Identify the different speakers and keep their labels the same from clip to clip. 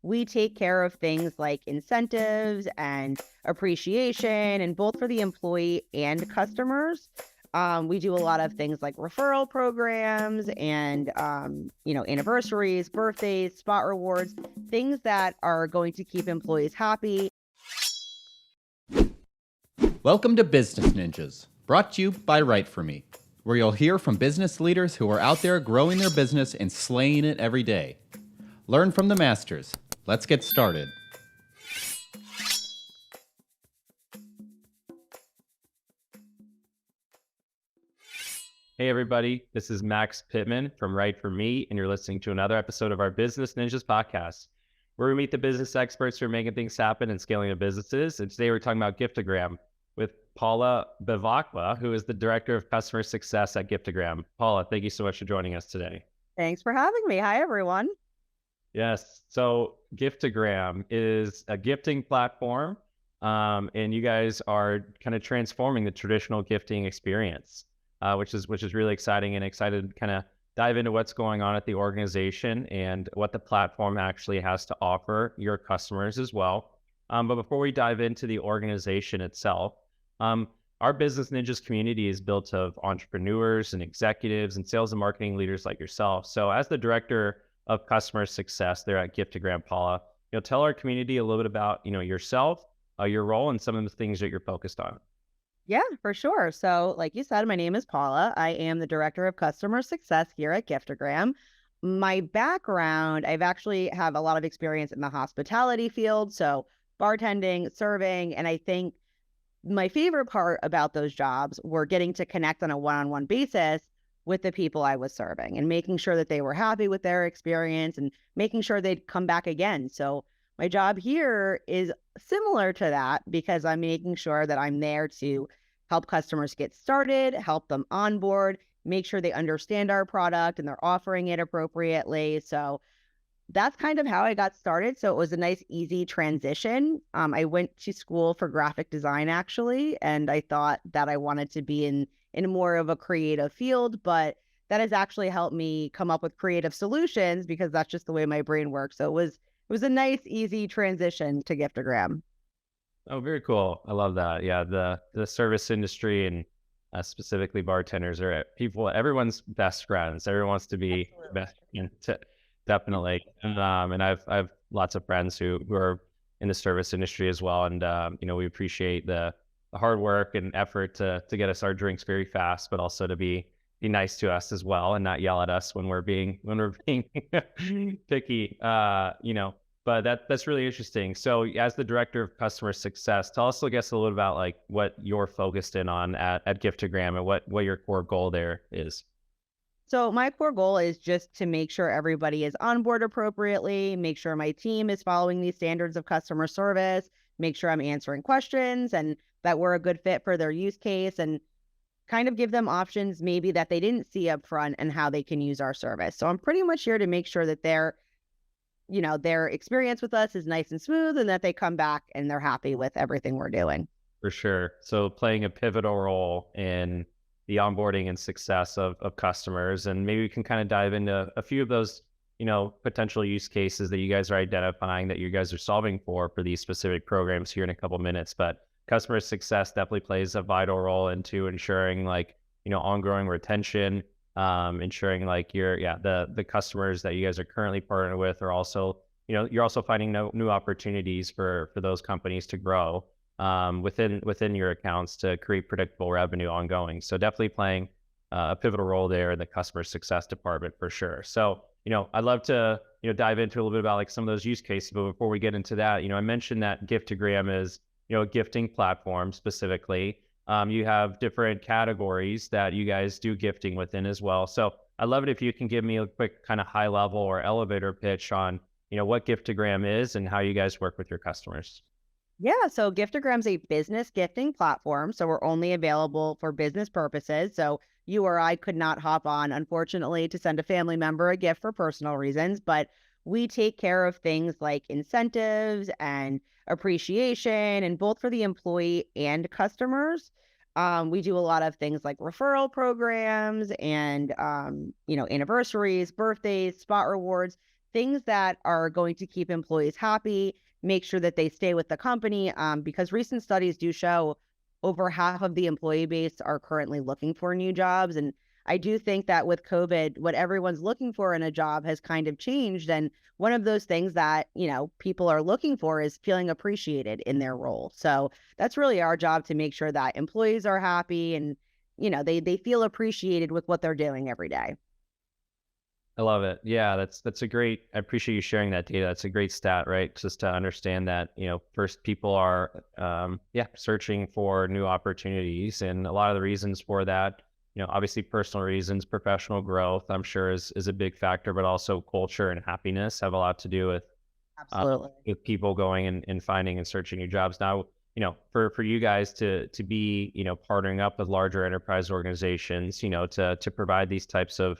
Speaker 1: we take care of things like incentives and appreciation, and both for the employee and customers. We do a lot of things like referral programs and, anniversaries, birthdays, spot rewards, things that are going to keep employees happy.
Speaker 2: Welcome to Business Ninjas, brought to you by WriteForMe, where you'll hear from business leaders who are out there growing their business and slaying it every day. Learn from the masters. Let's get started.
Speaker 3: Hey everybody, this is Max Pittman from WriteForMe, and you're listening to another episode of our Business Ninjas podcast, where we meet the business experts who are making things happen and scaling their businesses. And today we're talking about Giftogram with Paula Bevacqua, who is the Director of Customer Success at Giftogram. Paula, thank you so much for joining us today.
Speaker 1: Thanks for having me. Hi, everyone.
Speaker 3: Yes, so Giftogram is a gifting platform, and you guys are kind of transforming the traditional gifting experience. Which is really exciting, and excited to kind of dive into what's going on at the organization and what the platform actually has to offer your customers as well. But before we dive into the organization itself, our Business Ninjas community is built of entrepreneurs and executives and sales and marketing leaders like yourself. So as the Director of Customer Success there at Giftogram, Paula, tell our community a little bit about yourself, your role, and some of the things that you're focused on.
Speaker 1: Yeah, for sure. So, like you said, my name is Paula. I am the Director of Customer Success here at Giftogram. My background, I've actually have a lot of experience in the hospitality field, so bartending, serving, and I think my favorite part about those jobs were getting to connect on a one-on-one basis with the people I was serving and making sure that they were happy with their experience and making sure they'd come back again. So my job here is similar to that because I'm making sure that I'm there to help customers get started, help them onboard, make sure they understand our product and they're offering it appropriately. So that's kind of how I got started. So it was a nice, easy transition. I went to school for graphic design, actually, and I thought that I wanted to be in more of a creative field, but that has actually helped me come up with creative solutions because that's just the way my brain works. So it was a nice, easy transition to Giftogram.
Speaker 3: Oh, very cool. I love that. Yeah, the service industry and specifically bartenders are everyone's best friends. Everyone wants to be
Speaker 1: Absolutely.
Speaker 3: best friend, definitely. And I've lots of friends who are in the service industry as well. And we appreciate the hard work and effort to get us our drinks very fast, but also to be nice to us as well and not yell at us when we're being picky. But that's really interesting. So as the Director of Customer Success, tell us, I guess, a little about like what you're focused in on at Giftogram and what your core goal there is.
Speaker 1: So my core goal is just to make sure everybody is on board appropriately, make sure my team is following these standards of customer service, make sure I'm answering questions and that we're a good fit for their use case, and kind of give them options maybe that they didn't see up front and how they can use our service. So I'm pretty much here to make sure that their experience with us is nice and smooth and that they come back and they're happy with everything we're doing.
Speaker 3: For sure. So playing a pivotal role in the onboarding and success of customers. And maybe we can kind of dive into a few of those, potential use cases that you guys are identifying that you guys are solving for these specific programs here in a couple of minutes. But customer success definitely plays a vital role into ensuring ongoing retention, ensuring like the customers that you guys are currently partnered with are also, you're also finding new opportunities for those companies to grow within your accounts to create predictable revenue ongoing. So definitely playing a pivotal role there in the customer success department for sure. So, I'd love to, dive into a little bit about like some of those use cases. But before we get into that, I mentioned that Giftogram is, a gifting platform specifically. You have different categories that you guys do gifting within as well. So I'd love it if you can give me a quick kind of high level or elevator pitch on, what Giftogram is and how you guys work with your customers.
Speaker 1: Yeah, so Giftogram's a business gifting platform, so we're only available for business purposes. So you or I could not hop on, unfortunately, to send a family member a gift for personal reasons, but we take care of things like incentives and appreciation, and both for the employee and customers. We do a lot of things like referral programs and, anniversaries, birthdays, spot rewards, things that are going to keep employees happy, make sure that they stay with the company, because recent studies do show over half of the employee base are currently looking for new jobs. And I do think that with COVID, what everyone's looking for in a job has kind of changed. And one of those things that, people are looking for is feeling appreciated in their role. So that's really our job to make sure that employees are happy and, they feel appreciated with what they're doing every day.
Speaker 3: I love it. Yeah, that's a great. I appreciate you sharing that data. That's a great stat, right? Just to understand that, first people are, searching for new opportunities, and a lot of the reasons for that, obviously personal reasons, professional growth, I'm sure is a big factor, but also culture and happiness have a lot to do uh,
Speaker 1: Absolutely.
Speaker 3: with people going and finding and searching new jobs. Now, for you guys to be, partnering up with larger enterprise organizations, to provide these types of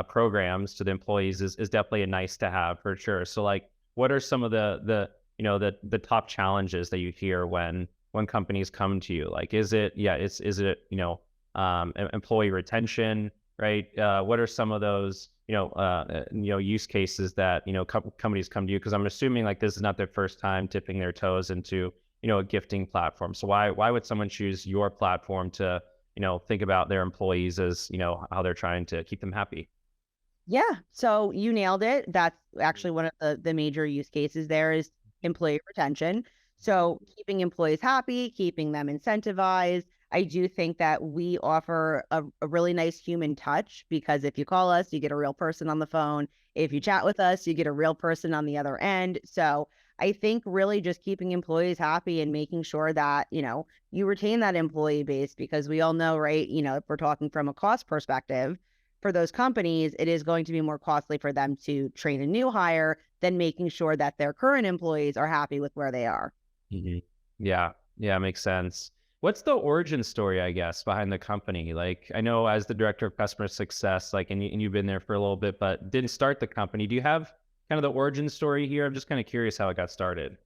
Speaker 3: programs to the employees is definitely a nice to have for sure. So like, what are some of the top challenges that you hear when companies come to you? Like, is it employee retention, right? What are some of those use cases that companies come to you? Because I'm assuming like this is not their first time dipping their toes into a gifting platform. So why would someone choose your platform to think about their employees as how they're trying to keep them happy?
Speaker 1: Yeah, so you nailed it. That's actually one of the major use cases there is employee retention. So keeping employees happy, keeping them incentivized. I do think that we offer a really nice human touch because if you call us, you get a real person on the phone. If you chat with us, you get a real person on the other end. So I think really just keeping employees happy and making sure that, you retain that employee base because we all know, right? If we're talking from a cost perspective, for those companies, it is going to be more costly for them to train a new hire than making sure that their current employees are happy with where they are.
Speaker 3: hmm Yeah, yeah, makes sense. What's the origin story, I guess, behind the company? Like, I know as the director of customer success, like, and you've been there for a little bit, but didn't start the company. Do you have kind of the origin story here? I'm just kind of curious how it got started.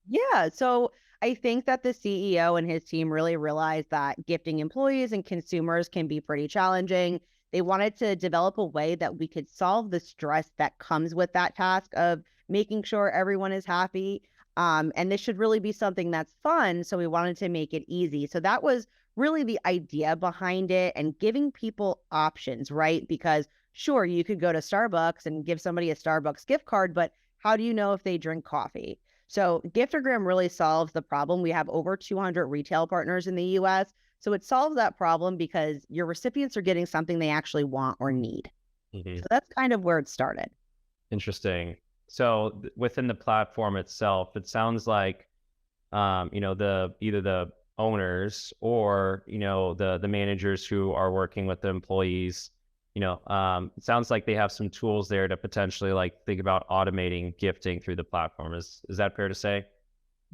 Speaker 1: Yeah. So I think that the CEO and his team really realized that gifting employees and consumers can be pretty challenging. They wanted to develop a way that we could solve the stress that comes with that task of making sure everyone is happy. And this should really be something that's fun. So we wanted to make it easy. So that was really the idea behind it and giving people options, right? Because sure, you could go to Starbucks and give somebody a Starbucks gift card, but how do you know if they drink coffee? So Giftogram really solves the problem. We have over 200 retail partners in the US. So it solves that problem because your recipients are getting something they actually want or need.
Speaker 3: hmm
Speaker 1: So that's kind of where it started.
Speaker 3: Interesting. So within the platform itself, it sounds like the either the owners or the managers who are working with the employees, it sounds like they have some tools there to potentially like think about automating gifting through the platform. Is that fair to say?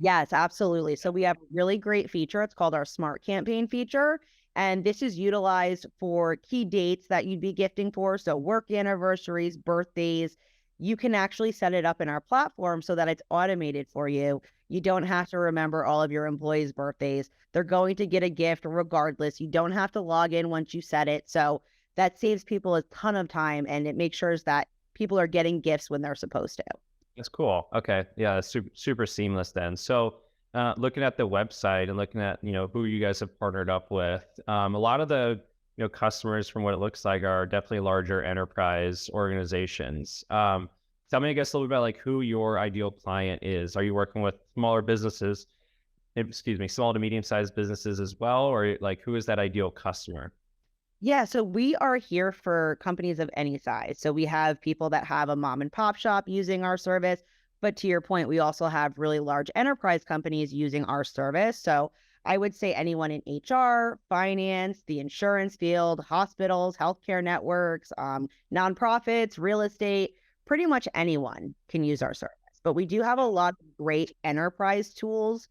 Speaker 1: Yes, absolutely. So we have a really great feature. It's called our Smart Campaign feature. And this is utilized for key dates that you'd be gifting for. So work anniversaries, birthdays. You can actually set it up in our platform so that it's automated for you. You don't have to remember all of your employees' birthdays. They're going to get a gift regardless. You don't have to log in once you set it. So that saves people a ton of time and it makes sure that people are getting gifts when they're supposed to.
Speaker 3: That's cool. Okay. Yeah, it's super seamless then. So, looking at the website and looking at, who you guys have partnered up with, a lot of the, customers from what it looks like are definitely larger enterprise organizations. Tell me, I guess, a little bit about like who your ideal client is. Are you working with smaller businesses, excuse me, small to medium-sized businesses as well? Or like, who is that ideal customer?
Speaker 1: Yeah, so we are here for companies of any size. So we have people that have a mom and pop shop using our service. But to your point, we also have really large enterprise companies using our service. So I would say anyone in HR, finance, the insurance field, hospitals, healthcare networks, nonprofits, real estate, pretty much anyone can use our service. But we do have a lot of great enterprise tools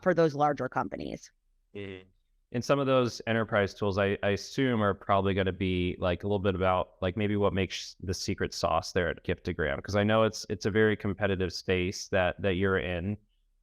Speaker 1: for those larger companies.
Speaker 3: Mhm. And some of those enterprise tools, I assume, are probably going to be like a little bit about like maybe what makes the secret sauce there at Giftogram, because I know it's a very competitive space that you're in,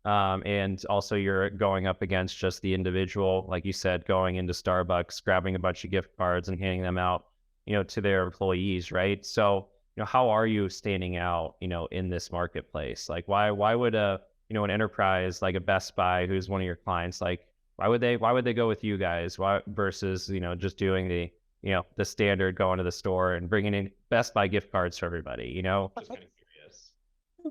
Speaker 3: and also you're going up against just the individual, like you said, going into Starbucks, grabbing a bunch of gift cards and handing them out, to their employees, right? So, how are you standing out, in this marketplace? Like, why would an enterprise like a Best Buy, who's one of your clients, like, why would they go with you guys? Why versus, just doing the standard going to the store and bringing in Best Buy gift cards for everybody. Just kind of curious.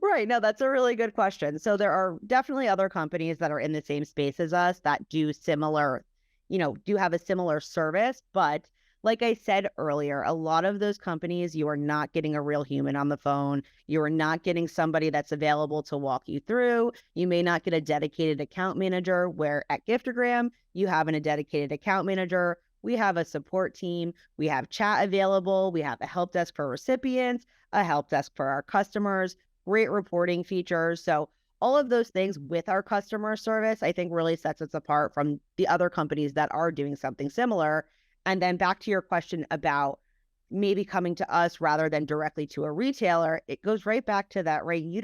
Speaker 1: Right. No, that's a really good question. So there are definitely other companies that are in the same space as us that do similar, do have a similar service. But like I said earlier, a lot of those companies, you are not getting a real human on the phone. You are not getting somebody that's available to walk you through. You may not get a dedicated account manager, where at Giftogram, you have a dedicated account manager. We have a support team. We have chat available. We have a help desk for recipients, a help desk for our customers, great reporting features. So all of those things with our customer service, I think really sets us apart from the other companies that are doing something similar. And then back to your question about maybe coming to us rather than directly to a retailer, it goes right back to that, right? You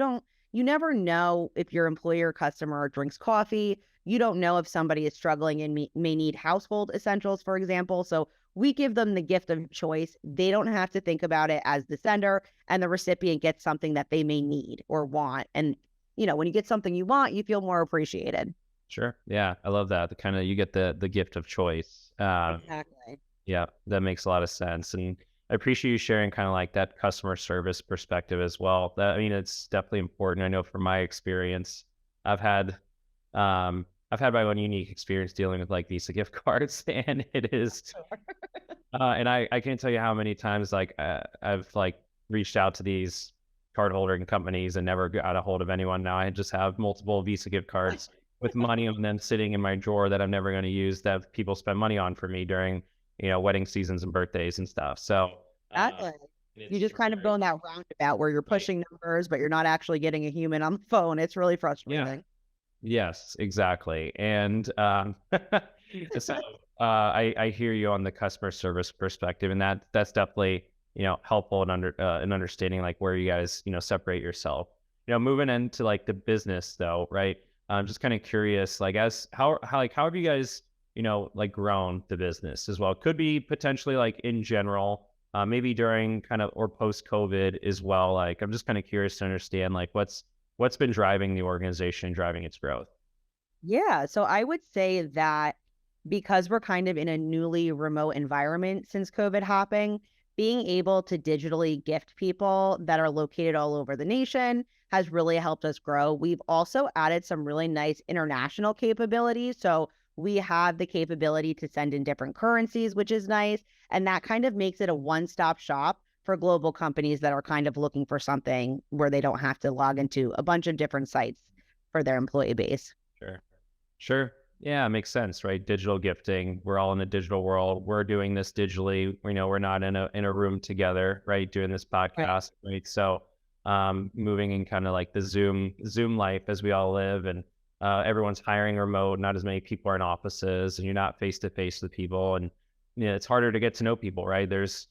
Speaker 1: never know if your employer customer drinks coffee. You don't know if somebody is struggling and may need household essentials, for example. So we give them the gift of choice. They don't have to think about it as the sender, and the recipient gets something that they may need or want. And, when you get something you want, you feel more appreciated.
Speaker 3: Sure. Yeah, I love that. The kind of, you get the gift of choice.
Speaker 1: Exactly.
Speaker 3: Yeah, that makes a lot of sense. And I appreciate you sharing kind of like that customer service perspective as well. It's definitely important. I know from my experience, I've had my own unique experience dealing with like Visa gift cards, and it is, and I can't tell you how many times like I've like reached out to these card holding companies and never got a hold of anyone. Now I just have multiple Visa gift cards with money on them sitting in my drawer that I'm never going to use, that people spend money on for me during, wedding seasons and birthdays and stuff. So
Speaker 1: Exactly. You
Speaker 3: it's
Speaker 1: just kind of go in that roundabout where you're
Speaker 3: right.
Speaker 1: pushing numbers, but you're not actually getting a human on the phone. It's really
Speaker 3: Yeah.
Speaker 1: frustrating.
Speaker 3: Yes, exactly. And so I hear you on the customer service perspective, and that's definitely helpful in understanding like where you guys separate yourself. Moving into like the business though, right? I'm just kind of curious, like how have you guys like grown the business as well? Could be potentially like in general, maybe during kind of or post COVID as well. Like I'm just kind of curious to understand like what's been driving the organization, driving its growth.
Speaker 1: Yeah. So I would say that because we're kind of in a newly remote environment since COVID happened, being able to digitally gift people that are located all over the nation has really helped us grow. We've also added some really nice international capabilities. So we have the capability to send in different currencies, which is nice. And that kind of makes it a one-stop shop for global companies that are kind of looking for something where they don't have to log into a bunch of different sites for their employee base.
Speaker 3: Sure. Sure. Yeah, it makes sense, right? Digital gifting. We're all in the digital world. We're doing this digitally. We're not in a room together, right? Doing this
Speaker 1: Right.
Speaker 3: podcast, right? So, moving in kind of like the Zoom life as we all live, and everyone's hiring remote. Not as many people are in offices, and you're not face to face with people, and it's harder to get to know people, right? There's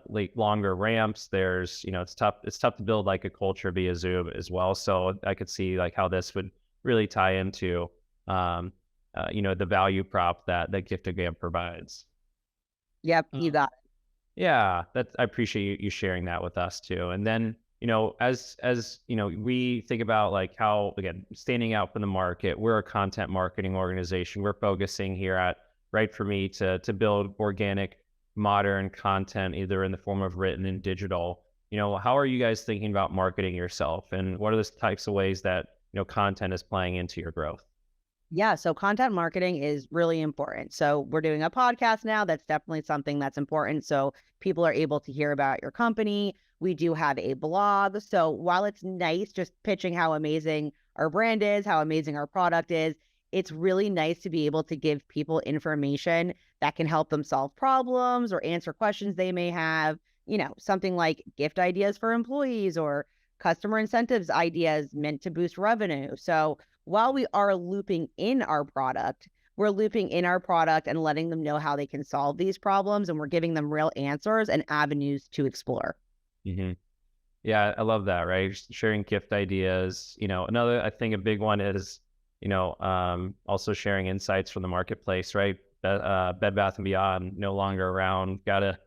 Speaker 3: like longer ramps. There's it's tough to build like a culture via Zoom as well. So I could see like how this would really tie into um, the value prop that Giftogram provides.
Speaker 1: Yep, you
Speaker 3: Um,
Speaker 1: got
Speaker 3: yeah, I appreciate you sharing that with us too. And then, as we think about like how, again, standing out from the market, we're a content marketing organization. We're focusing here at Right For Me to build organic, modern content, either in the form of written and digital. How are you guys thinking about marketing yourself, and what are the types of ways that content is playing into your growth?
Speaker 1: Yeah, so content marketing is really important. So we're doing a podcast now. That's definitely something that's important. So people are able to hear about your company. We do have a blog. So while it's nice just pitching how amazing our brand is, how amazing our product is, it's really nice to be able to give people information that can help them solve problems or answer questions they may have. Something like gift ideas for employees or customer incentives ideas meant to boost revenue. So while we are looping in our product, we're looping in our product and letting them know how they can solve these problems. And we're giving them real answers and avenues to explore.
Speaker 3: hmm Yeah, I love that, right? Just sharing gift ideas. Another, I think a big one is, also sharing insights from the marketplace, right? Bed Bath and Beyond no longer around. Gotta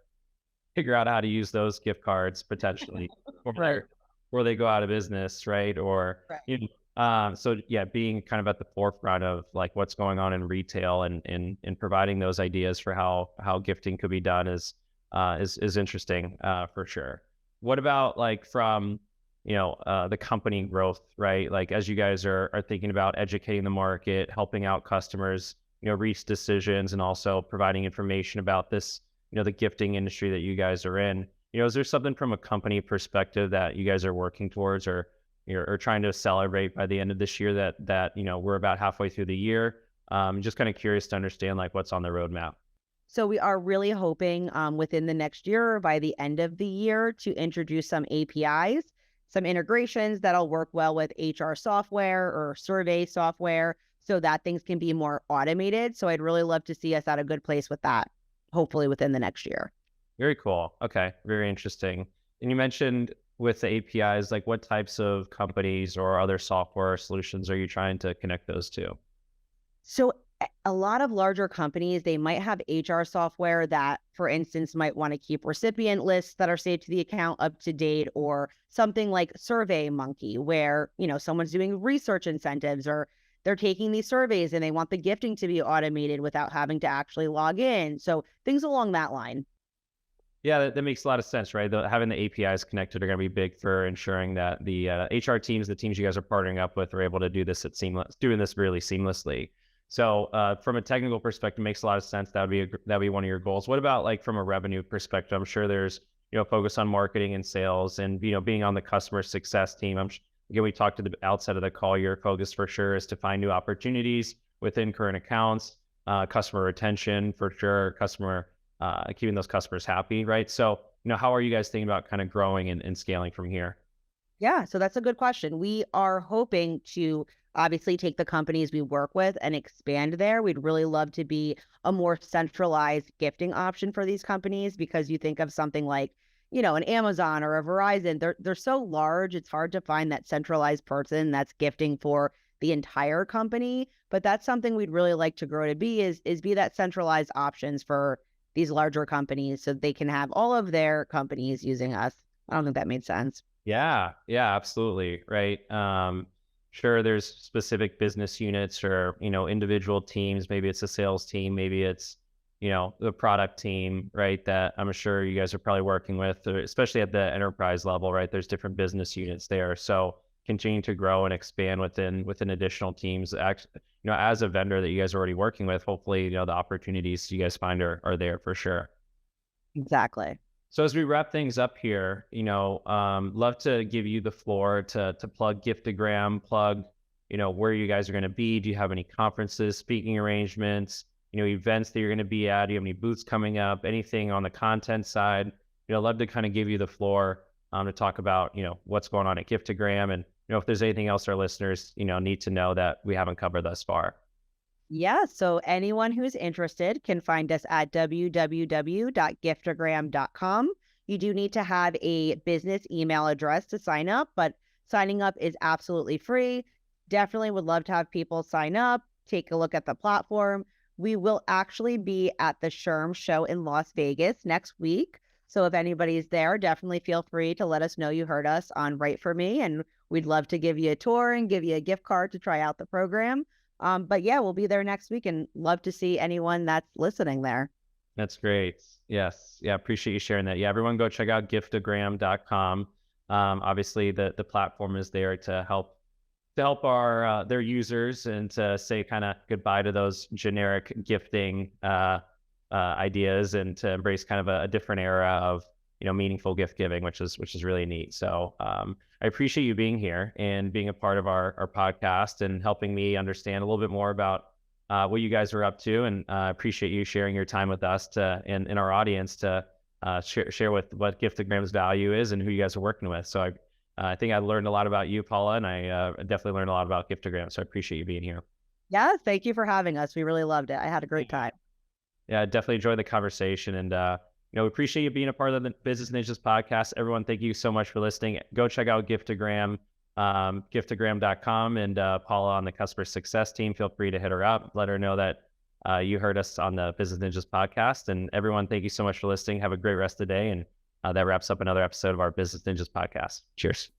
Speaker 3: figure out how to use those gift cards potentially
Speaker 1: Right.
Speaker 3: before they go out of business, right? Or
Speaker 1: Right.
Speaker 3: you know, so yeah, being kind of at the forefront of like what's going on in retail and providing those ideas for how gifting could be done is interesting for sure. What about like from the company growth, right? Like as you guys are thinking about educating the market, helping out customers, reach decisions, and also providing information about this, the gifting industry that you guys are in. Is there something from a company perspective that you guys are working towards or trying to celebrate by the end of this year that we're about halfway through the year? Just kind of curious to understand like what's on the roadmap.
Speaker 1: So we are really hoping within the next year or by the end of the year to introduce some APIs, some integrations that'll work well with HR software or survey software so that things can be more automated. So I'd really love to see us at a good place with that, hopefully within the next year.
Speaker 3: Very cool. Okay, very interesting. And you mentioned with the APIs, like what types of companies or other software solutions are you trying to connect those to?
Speaker 1: So a lot of larger companies, they might have HR software that, for instance, might want to keep recipient lists that are saved to the account up to date, or something like Survey Monkey, where, someone's doing research incentives or they're taking these surveys and they want the gifting to be automated without having to actually log in. So things along that line.
Speaker 3: Yeah, that makes a lot of sense, right? Having the APIs connected are going to be big for ensuring that the HR teams, the teams you guys are partnering up with, are able to do this doing this really seamlessly. So from a technical perspective, it makes a lot of sense. That'd be one of your goals. What about like from a revenue perspective? I'm sure there's focus on marketing and sales, and being on the customer success team. Again, we talked at the outset of the call. Your focus for sure is to find new opportunities within current accounts, customer retention for sure, keeping those customers happy, right? So, how are you guys thinking about kind of growing and scaling from here?
Speaker 1: Yeah, so that's a good question. We are hoping to obviously take the companies we work with and expand there. We'd really love to be a more centralized gifting option for these companies, because you think of something like, an Amazon or a Verizon, they're so large, it's hard to find that centralized person that's gifting for the entire company. But that's something we'd really like to grow to be is be that centralized options for these larger companies so they can have all of their companies using us. I don't think that made sense.
Speaker 3: Yeah, yeah, absolutely. Right. Sure, there's specific business units or, individual teams. Maybe it's a sales team, maybe it's, the product team, right? That I'm sure you guys are probably working with, especially at the enterprise level, right? There's different business units there. So continuing to grow and expand within additional teams. Actually, as a vendor that you guys are already working with, hopefully, the opportunities you guys find are there for sure.
Speaker 1: Exactly.
Speaker 3: So as we wrap things up here, love to give you the floor to plug Giftogram, plug, where you guys are going to be. Do you have any conferences, speaking arrangements, events that you're going to be at? Do you have any booths coming up? Anything on the content side? Love to kind of give you the floor to talk about, what's going on at Giftogram, and if there's anything else our listeners, need to know that we haven't covered thus far.
Speaker 1: Yeah, so anyone who's interested can find us at www.giftogram.com. You do need to have a business email address to sign up, but signing up is absolutely free. Definitely would love to have people sign up, take a look at the platform. We will actually be at the SHRM show in Las Vegas next week. So if anybody's there, definitely feel free to let us know you heard us on Write For Me, and we'd love to give you a tour and give you a gift card to try out the program. But yeah, we'll be there next week and love to see anyone that's listening there.
Speaker 3: That's great. Yes. Yeah. Appreciate you sharing that. Yeah. Everyone go check out giftogram.com. Obviously the platform is there to help our, their users, and to say kind of goodbye to those generic gifting, ideas, and to embrace kind of a different era of, meaningful gift giving, which is really neat. So, I appreciate you being here and being a part of our podcast and helping me understand a little bit more about what you guys are up to. And appreciate you sharing your time with us and our audience to share with what Giftogram's value is and who you guys are working with. So I think I learned a lot about you, Paula, and I definitely learned a lot about Giftogram. So I appreciate you being here.
Speaker 1: Yeah, thank you for having us. We really loved it. I had a great time.
Speaker 3: Yeah, I definitely enjoyed the conversation, and we appreciate you being a part of the Business Ninjas podcast. Everyone, thank you so much for listening. Go check out Giftogram, giftogram.com, and Paula on the customer success team. Feel free to hit her up. Let her know that you heard us on the Business Ninjas podcast. And everyone, thank you so much for listening. Have a great rest of the day. And that wraps up another episode of our Business Ninjas podcast. Cheers.